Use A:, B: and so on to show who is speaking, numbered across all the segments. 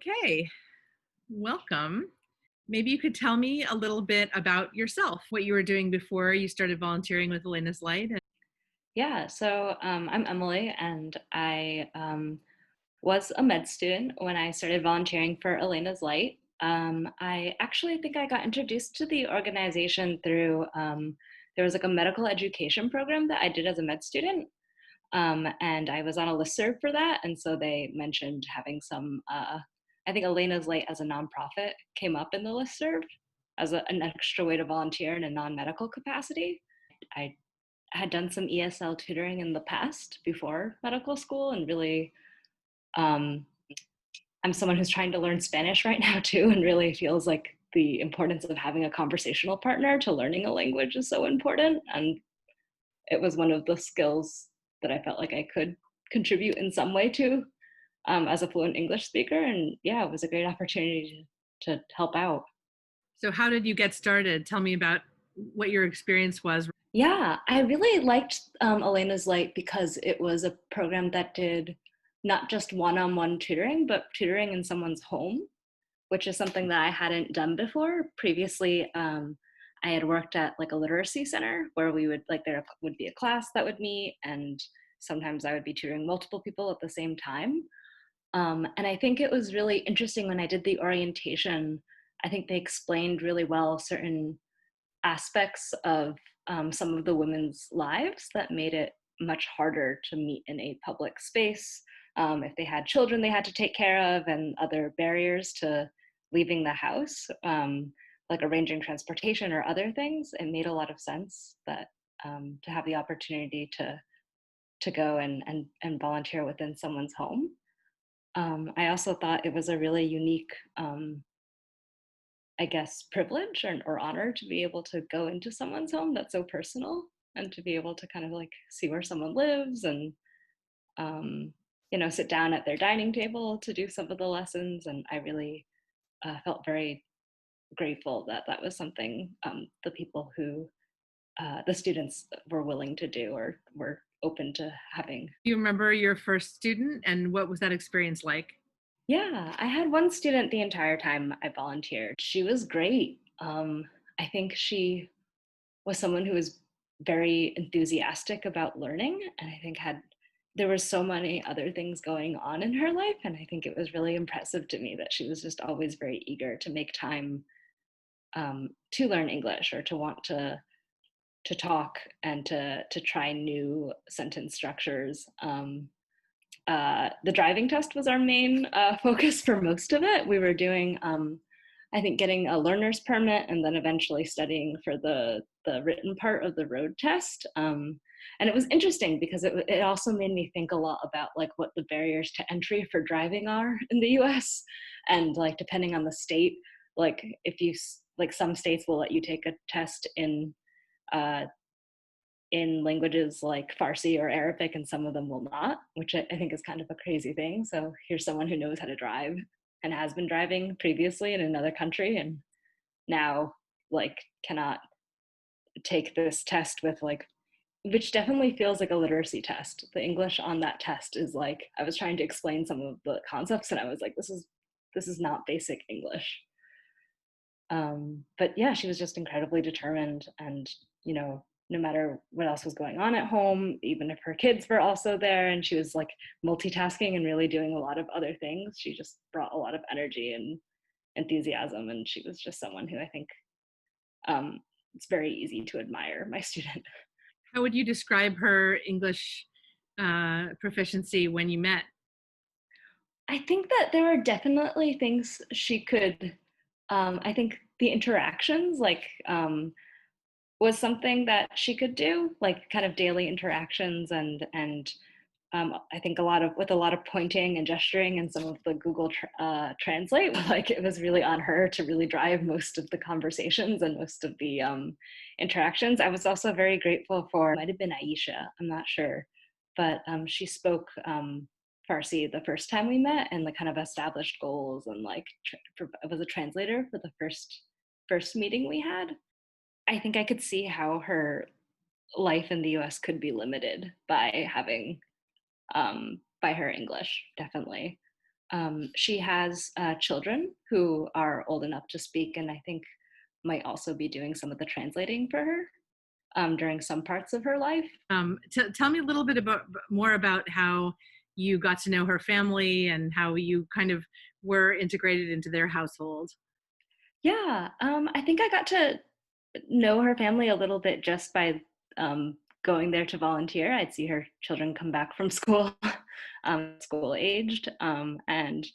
A: Okay, welcome. Maybe you could tell me a little bit about yourself, what you were doing before you started volunteering with Elena's Light.
B: I'm Emily, and I was a med student when I started volunteering for Elena's Light. I actually think I got introduced to the organization through there was like a medical education program that I did as a med student, and I was on a listserv for that, and so they mentioned having some. I think Elena's Light as a nonprofit came up in the listserv as an extra way to volunteer in a non-medical capacity. I had done some ESL tutoring in the past before medical school, and really, um, I'm someone who's trying to learn Spanish right now too, and really feels like the importance of having a conversational partner to learning a language is so important. And it was one of the skills that I felt like I could contribute in some way to as a fluent English speaker. And yeah, it was a great opportunity to help out.
A: So, how did you get started? Tell me about what your experience was.
B: Yeah, I really liked Elena's Light because it was a program that did not just one-on-one tutoring, but tutoring in someone's home, which is something that I hadn't done before. Previously, I had worked at like a literacy center where we would like there would be a class that would meet, and sometimes I would be tutoring multiple people at the same time. And I think it was really interesting when I did the orientation. I think they explained really well certain aspects of some of the women's lives that made it much harder to meet in a public space. If they had children they had to take care of, and other barriers to leaving the house, like arranging transportation or other things, it made a lot of sense that to have the opportunity to go and volunteer within someone's home. I also thought it was a really unique I guess, privilege or honor to be able to go into someone's home that's so personal, and to be able to kind of like see where someone lives, and um, sit down at their dining table to do some of the lessons. And I really felt very grateful that that was something the students were willing to do or were open to having.
A: Do you remember your first student and what was that experience like?
B: Yeah, I had one student the entire time I volunteered. She was great. I think she was someone who was very enthusiastic about learning, and I think had there were so many other things going on in her life, and I think it was really impressive to me that she was just always very eager to make time to learn English, or to want to talk, and to try new sentence structures. The driving test was our main focus for most of it. We were doing, I think, getting a learner's permit, and then eventually studying for the written part of the road test. And it was interesting because it also made me think a lot about like what the barriers to entry for driving are in the U.S. And like depending on the state, like if you like some states will let you take a test uh, in languages like Farsi or Arabic, and some of them will not, which I think is kind of a crazy thing. So here's someone who knows how to drive and has been driving previously in another country, and now like cannot take this test with like, which definitely feels like a literacy test. The English on that test is like, I was trying to explain some of the concepts and I was like, this is not basic English. But yeah, she was just incredibly determined, and no matter what else was going on at home, even if her kids were also there and she was like multitasking and really doing a lot of other things, she just brought a lot of energy and enthusiasm, and she was just someone who I think it's very easy to admire, my student.
A: How would you describe her English proficiency when you met?
B: I think that there are definitely things she could. I think the interactions, like was something that she could do, like kind of daily interactions, and I think a lot of pointing and gesturing and some of the Google Translate, like it was really on her to really drive most of the conversations and most of the interactions. I was also very grateful for, might have been Aisha, I'm not sure, but she spoke Farsi the first time we met, and like kind of established goals, and like was a translator for the first meeting we had. I think I could see how her life in the US could be limited by having by her English, definitely. She has children who are old enough to speak, and I think might also be doing some of the translating for her during some parts of her life.
A: Tell me a little bit about more about how you got to know her family and how you kind of were integrated into their household.
B: Yeah, I think I got to know her family a little bit just by going there to volunteer. I'd see her children come back from school, school aged, and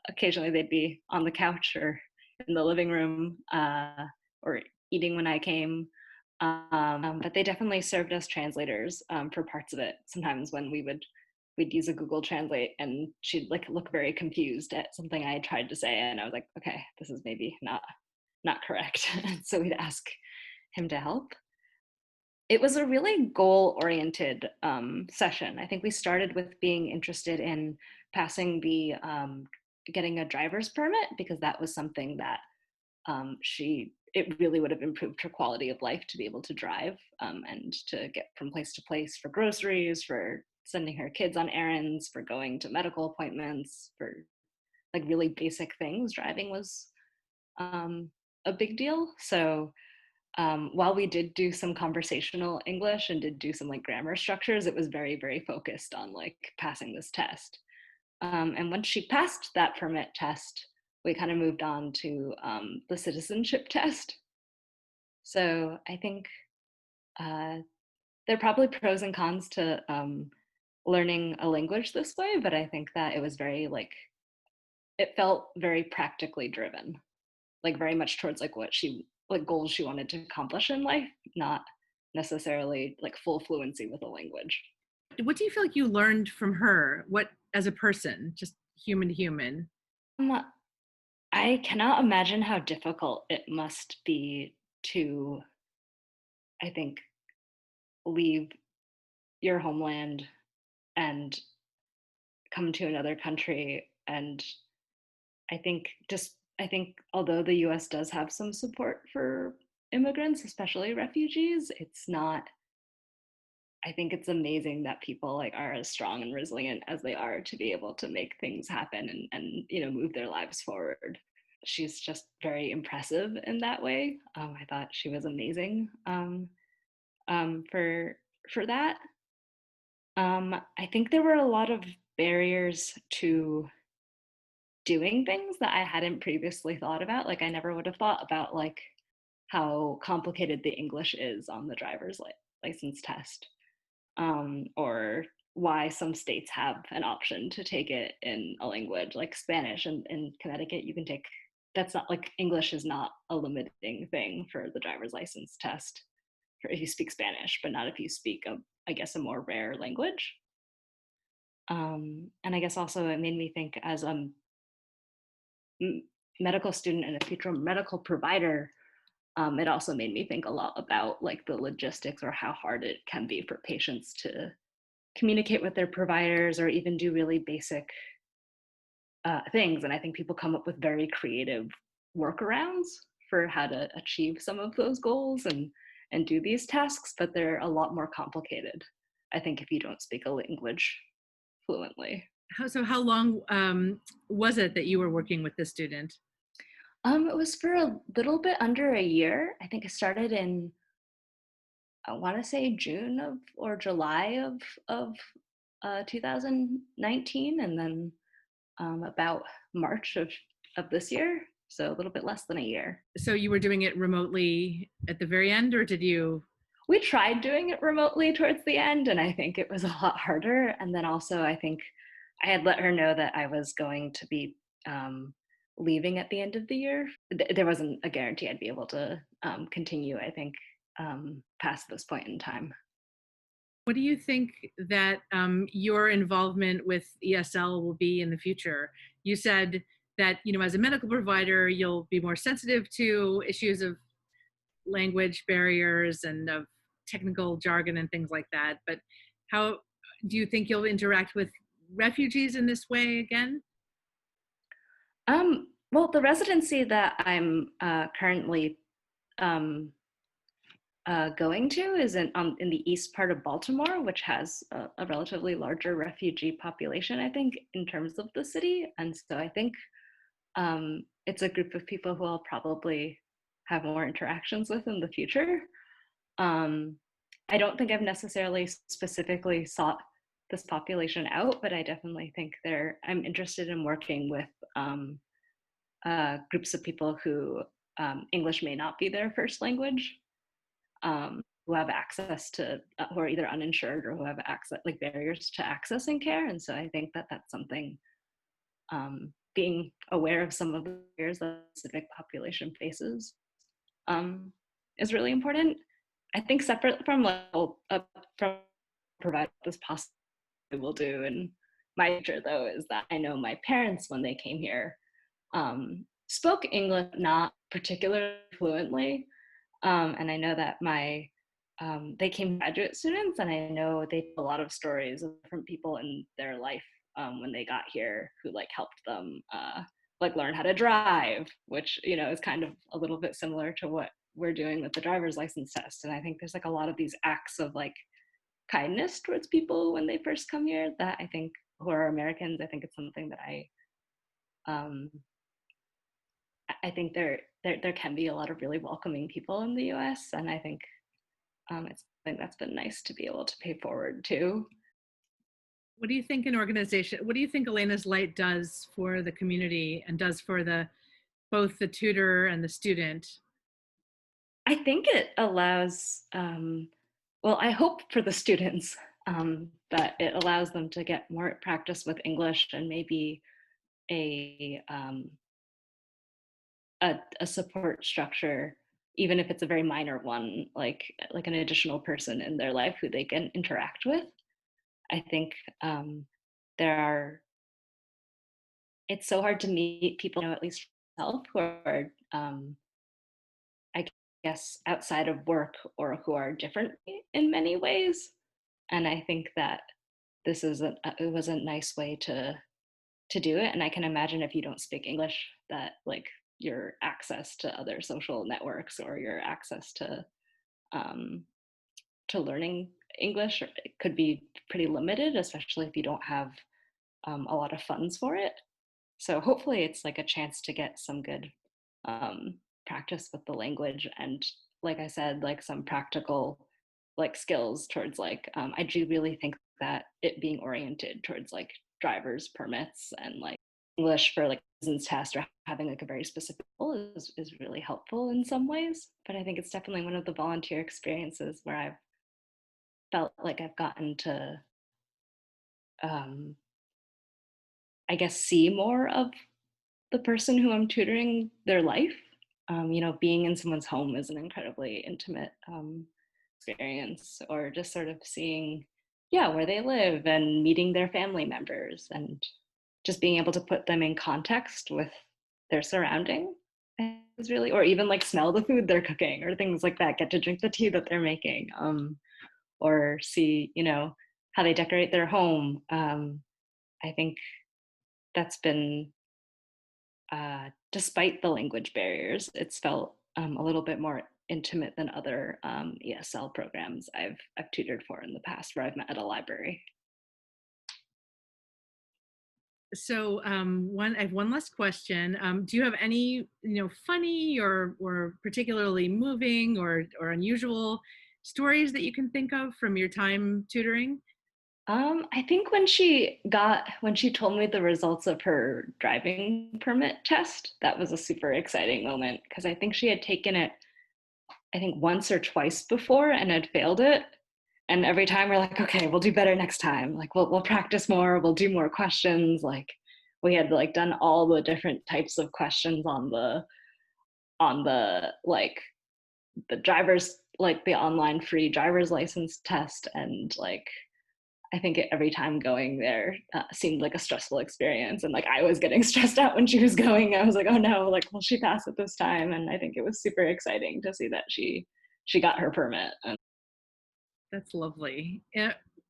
B: occasionally they'd be on the couch or in the living room or eating when I came. But they definitely served as translators for parts of it. Sometimes when we'd use a Google Translate and she'd like look very confused at something I tried to say, and I was like, okay, this is maybe not correct. So we'd ask him to help. It was a really goal oriented session. I think we started with being interested in passing the getting a driver's permit because that was something that it really would have improved her quality of life to be able to drive and to get from place to place for groceries, for sending her kids on errands, for going to medical appointments, for like really basic things. Driving was a big deal. So while we did do some conversational English and did do some like grammar structures, it was very, very focused on like passing this test. And once she passed that permit test, we kind of moved on to the citizenship test. So I think uh, there are probably pros and cons to learning a language this way, but I think that it was very like, it felt very practically driven, like very much towards like what she, like goals she wanted to accomplish in life, not necessarily like full fluency with a language.
A: What do you feel like you learned from her? What as a person, just human to human?
B: Um, I cannot imagine how difficult it must be to, I think, leave your homeland and come to another country. And I think although the US does have some support for immigrants, especially refugees, it's not, I think it's amazing that people like are as strong and resilient as they are to be able to make things happen and you know move their lives forward. She's just very impressive in that way. I thought she was amazing um, for for that. I think there were a lot of barriers to doing things that I hadn't previously thought about. Like I never would have thought about like how complicated the English is on the driver's license test, or why some states have an option to take it in a language like Spanish. And in Connecticut, you can take that's not like English is not a limiting thing for the driver's license test for if you speak Spanish, but not if you speak I guess a more rare language. And I guess also it made me think as a medical student and a future medical provider, it also made me think a lot about like the logistics or how hard it can be for patients to communicate with their providers or even do really basic things. And I think people come up with very creative workarounds for how to achieve some of those goals and do these tasks, but they're a lot more complicated. I think if you don't speak a language fluently.
A: How long was it that you were working with this student?
B: It was for a little bit under a year. I think it started in I want to say June of or July of 2019, and then about March of this year. So a little bit less than a year.
A: So you were doing it remotely at the very end, or did you?
B: We tried doing it remotely towards the end, and I think it was a lot harder. And then also, I think I had let her know that I was going to be leaving at the end of the year. There wasn't a guarantee I'd be able to continue, I think, past this point in time.
A: What do you think that your involvement with ESL will be in the future? You said that as a medical provider, you'll be more sensitive to issues of language barriers and of technical jargon and things like that. But how do you think you'll interact with refugees in this way again?
B: Well, the residency that I'm currently um, going to is in the east part of Baltimore, which has a relatively larger refugee population, I think, in terms of the city. And so I think it's a group of people who I'll probably have more interactions with in the future. Um, I don't think I've necessarily specifically sought this population out, but I definitely think I'm interested in working with groups of people who English may not be their first language, who have access to, who are either uninsured or who have access, like barriers to accessing care. And so I think that that's something, being aware of some of the barriers that the civic population faces um, is really important. I think separate from from provide this possible will do. And my nature though is that I know my parents when they came here spoke English not particularly fluently, and I know that they came graduate students, and I know they told a lot of stories of different people in their life when they got here who like helped them like learn how to drive, which is kind of a little bit similar to what we're doing with the driver's license test. And I think there's like a lot of these acts of like kindness towards people when they first come here that I think, who are Americans, I think it's something that um, I think there can be a lot of really welcoming people in the U.S. And I think it's something that's been nice to be able to pay forward to.
A: What do you think what do you think Elena's Light does for the community and does for the both the tutor and the student?
B: I think it allows, well, I hope for the students that it allows them to get more practice with English and maybe a, um, a support structure, even if it's a very minor one, like an additional person in their life who they can interact with. I think there are. It's so hard to meet people, at least myself, who are, I guess, outside of work or who are different in many ways. And I think that it was a nice way to do it. And I can imagine if you don't speak English, that like your access to other social networks or your access um, to learning English could be pretty limited, especially if you don't have a lot of funds for it. So hopefully it's like a chance to get some good practice with the language and, like I said, like some practical like skills towards like I do really think that it being oriented towards like driver's permits and like English for like business test or having like a very specific goal is really helpful in some ways. But I think it's definitely one of the volunteer experiences where I've felt like I've gotten to um, I guess see more of the person who I'm tutoring, their life. Being in someone's home is an incredibly intimate experience, or just sort of seeing, yeah, where they live and meeting their family members and just being able to put them in context with their surrounding is really, or even like smell the food they're cooking or things like that, get to drink the tea that they're making, or see, how they decorate their home. I think that's been despite the language barriers, it's felt a little bit more intimate than other ESL programs I've tutored for in the past, where I've met at a library.
A: So I have one last question. Do you have any funny or particularly moving or unusual stories that you can think of from your time tutoring?
B: I think when she told me the results of her driving permit test, that was a super exciting moment because I think she had taken it, I think once or twice before and had failed it. And every time we're like, okay, we'll do better next time. Like we'll practice more, we'll do more questions. Like we had like done all the different types of questions on the like the driver's, like the online free driver's license test. And like I think every time going there seemed like a stressful experience. And like I was getting stressed out when she was going. I was like, oh no, like will she pass it this time? And I think it was super exciting to see that she got her permit. And
A: That's lovely.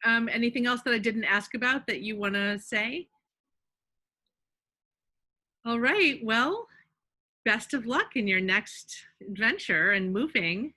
A: Anything else that I didn't ask about that you want to say? All right. Well, best of luck in your next adventure and moving.